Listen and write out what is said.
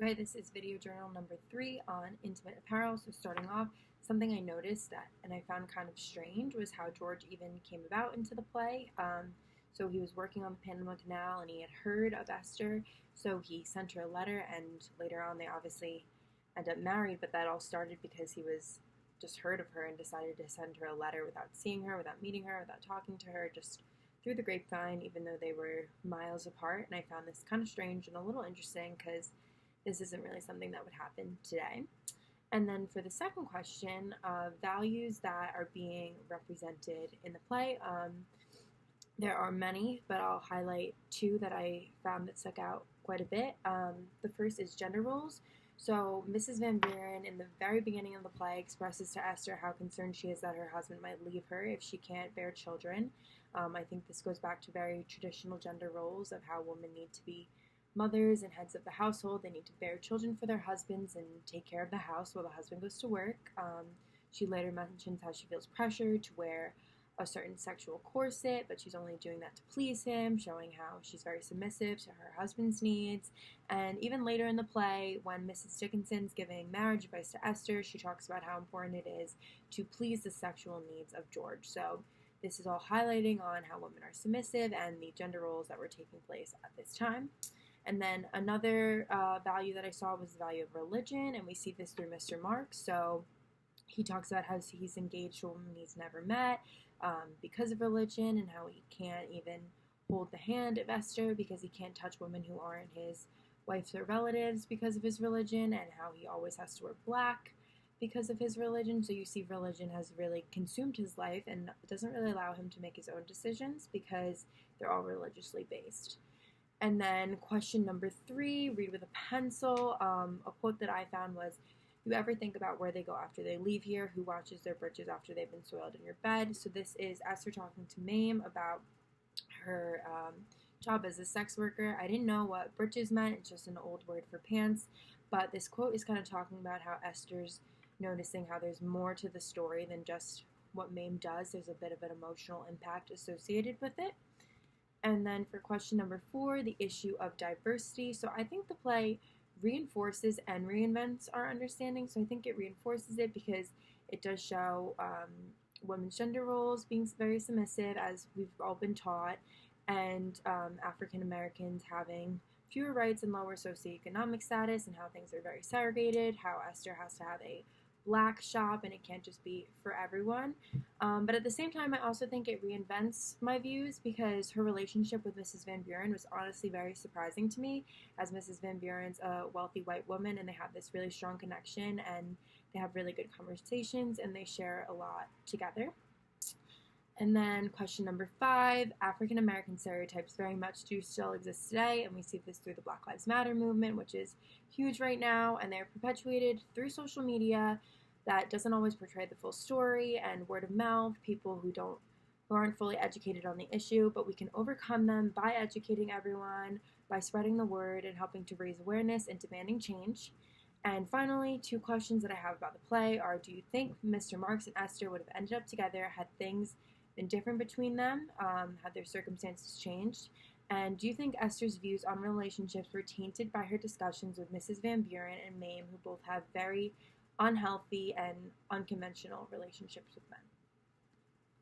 Okay, this is video journal number 3 on intimate apparel. So starting off, something I noticed that and I found kind of strange was how George even came about into the play. So he was working on the Panama Canal and he had heard of Esther, so he sent her a letter, and later on they obviously end up married, but that all started because he was just heard of her and decided to send her a letter without seeing her, without meeting her, without talking to her, just through the grapevine, even though they were miles apart. And I found this kind of strange and a little interesting because this isn't really something that would happen today. And then for the second question, values that are being represented in the play, there are many, but I'll highlight 2 that I found that stuck out quite a bit. The first is gender roles. So Mrs. Van Buren, in the very beginning of the play, expresses to Esther how concerned she is that her husband might leave her if she can't bear children. I think this goes back to very traditional gender roles of how women need to be mothers and heads of the household. They need to bear children for their husbands and take care of the house while the husband goes to work. She later mentions how she feels pressured to wear a certain sexual corset, but she's only doing that to please him, showing how she's very submissive to her husband's needs. And even later in the play, when Mrs. Dickinson's giving marriage advice to Esther, she talks about how important it is to please the sexual needs of George. So this is all highlighting on how women are submissive and the gender roles that were taking place at this time. And then another value that I saw was the value of religion, and we see this through Mr. Marks. So he talks about how he's engaged to a woman he's never met because of religion, and how he can't even hold the hand of Esther because he can't touch women who aren't his wives or relatives because of his religion, and how he always has to wear black because of his religion. So you see religion has really consumed his life and doesn't really allow him to make his own decisions because they're all religiously based. And then question number 3, read with a pencil. A quote that I found was, "You ever think about where they go after they leave here? Who watches their britches after they've been soiled in your bed?" So this is Esther talking to Mame about her job as a sex worker. I didn't know what britches meant. It's just an old word for pants. But this quote is kind of talking about how Esther's noticing how there's more to the story than just what Mame does. There's a bit of an emotional impact associated with it. And then for question number 4, the issue of diversity. So I think the play reinforces and reinvents our understanding. So I think it reinforces it because it does show women's gender roles being very submissive, as we've all been taught, and African Americans having fewer rights and lower socioeconomic status, and how things are very segregated, how Esther has to have a black shop and it can't just be for everyone. But at the same time, I also think it reinvents my views because her relationship with Mrs. Van Buren was honestly very surprising to me, as Mrs. Van Buren's a wealthy white woman and they have this really strong connection and they have really good conversations and they share a lot together. And then question number 5, African American stereotypes very much do still exist today, and we see this through the Black Lives Matter movement, which is huge right now, and they're perpetuated through social media that doesn't always portray the full story, and word of mouth, people who aren't fully educated on the issue, but we can overcome them by educating everyone, by spreading the word and helping to raise awareness and demanding change. And finally, 2 questions that I have about the play are, do you think Mr. Marks and Esther would have ended up together had things been different between them, had their circumstances changed? And do you think Esther's views on relationships were tainted by her discussions with Mrs. Van Buren and Mame, who both have very unhealthy and unconventional relationships with men?